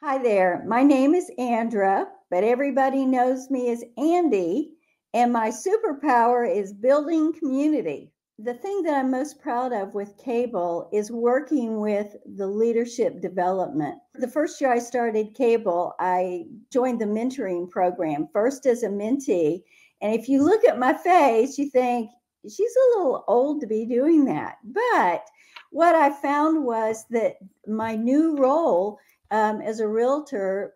Hi there. My name is Andra, but everybody knows me as Andy, and my superpower is building community. The thing that I'm most proud of with Cable is working with the leadership development. The first year I started Cable, I joined the mentoring program, first as a mentee. And if you look at my face, you think, she's a little old to be doing that. But what I found was that my new role as a realtor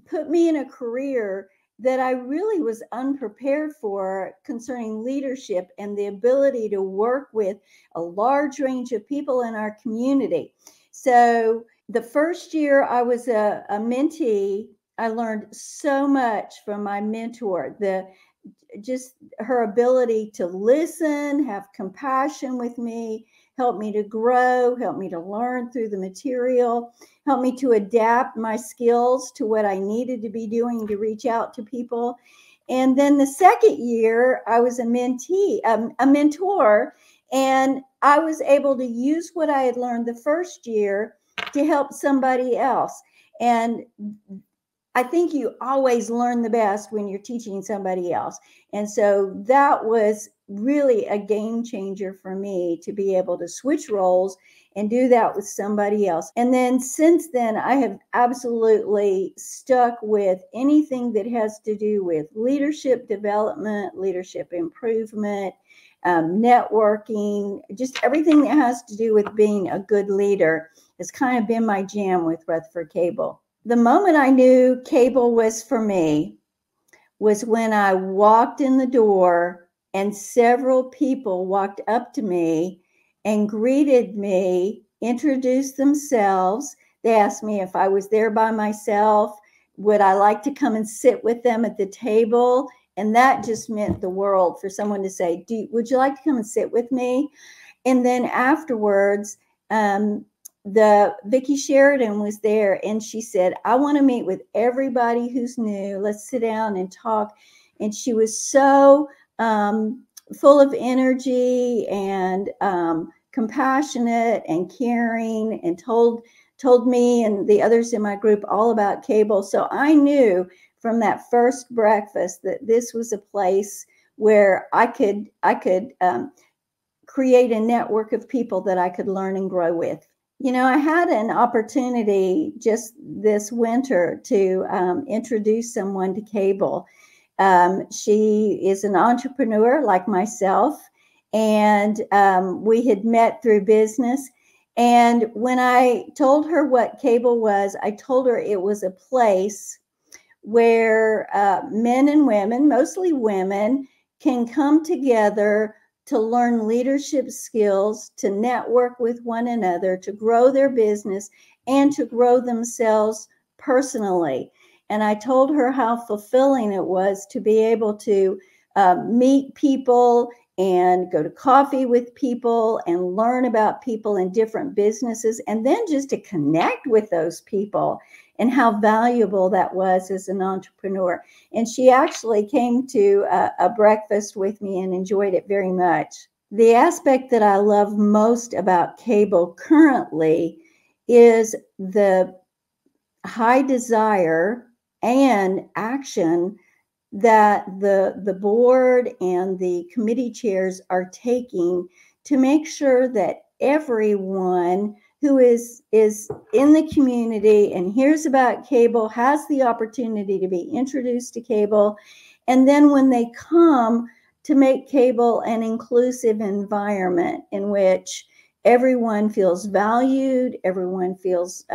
put me in a career that I really was unprepared for concerning leadership and the ability to work with a large range of people in our community. So the first year I was a mentee, I learned so much from my mentor. Just her ability to listen, have compassion with me, help me to grow, help me to learn through the material, help me to adapt my skills to what I needed to be doing to reach out to people. And then the second year, I was a mentor, and I was able to use what I had learned the first year to help somebody else. And I think you always learn the best when you're teaching somebody else. And so that was really a game changer for me to be able to switch roles and do that with somebody else. And then since then, I have absolutely stuck with anything that has to do with leadership development, leadership improvement, networking, just everything that has to do with being a good leader has kind of been my jam with Rutherford Cable. The moment I knew Cable was for me was when I walked in the door and several people walked up to me and greeted me, introduced themselves. They asked me if I was there by myself, would I like to come and sit with them at the table? And that just meant the world for someone to say, would you like to come and sit with me? And then afterwards, Vicki Sheridan was there, and she said, I want to meet with everybody who's new. Let's sit down and talk. And she was so full of energy and compassionate and caring, and told me and the others in my group all about Cable. So I knew from that first breakfast that this was a place where I could create a network of people that I could learn and grow with. You know, I had an opportunity just this winter to introduce someone to Cable. She is an entrepreneur like myself, and we had met through business. And when I told her what Cable was, I told her it was a place where men and women, mostly women, can come together to learn leadership skills, to network with one another, to grow their business, and to grow themselves personally. And I told her how fulfilling it was to be able to meet people and go to coffee with people and learn about people in different businesses, and then just to connect with those people, and how valuable that was as an entrepreneur. And she actually came to a breakfast with me and enjoyed it very much. The aspect that I love most about Cable currently is the high desire and action that the board and the committee chairs are taking to make sure that everyone who is in the community and hears about Cable has the opportunity to be introduced to Cable. And then when they come, to make Cable an inclusive environment in which everyone feels valued, everyone feels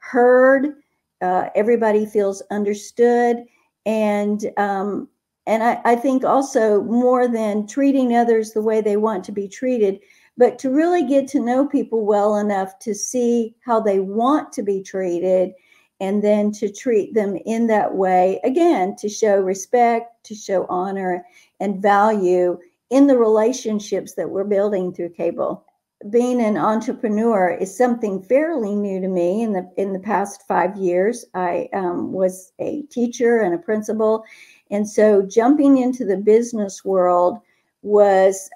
heard, everybody feels understood. And I think also, more than treating others the way they want to be treated, but to really get to know people well enough to see how they want to be treated, and then to treat them in that way, again, to show respect, to show honor and value in the relationships that we're building through Cable. Being an entrepreneur is something fairly new to me. In the past 5 years, I was a teacher and a principal. And so jumping into the business world was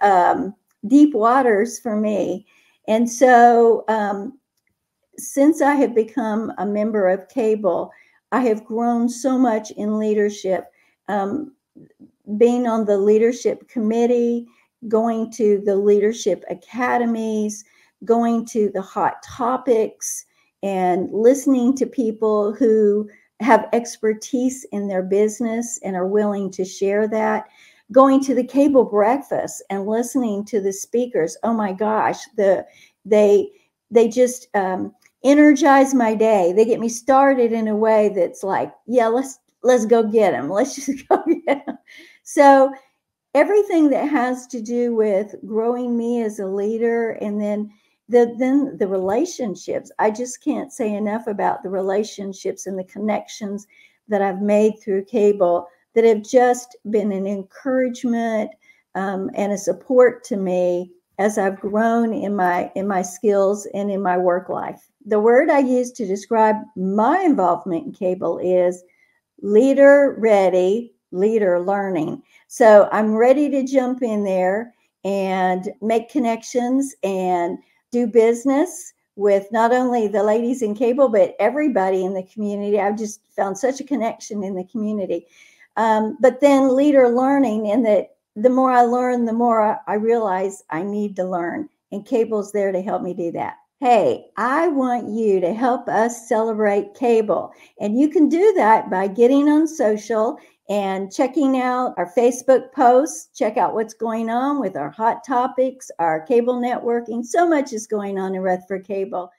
deep waters for me. And so since I have become a member of Cable, I have grown so much in leadership, being on the leadership committee, going to the leadership academies, going to the hot topics, and listening to people who have expertise in their business and are willing to share that. Going to the Cable breakfast and listening to the speakers. Oh my gosh, they just energize my day. They get me started in a way that's like, yeah, let's go get them. Let's just go get them. So everything that has to do with growing me as a leader, and then the relationships. I just can't say enough about the relationships and the connections that I've made through Cable that have just been an encouragement and a support to me as I've grown in my skills and in my work life. The word I use to describe my involvement in Cable is leader ready, leader learning. So I'm ready to jump in there and make connections and do business with not only the ladies in Cable, but everybody in the community. I've just found such a connection in the community. But then leader learning, in that the more I learn, the more I realize I need to learn. And Cable's there to help me do that. Hey, I want you to help us celebrate Cable. And you can do that by getting on social and checking out our Facebook posts. Check out what's going on with our hot topics, our cable networking. So much is going on in Rutherford Cable.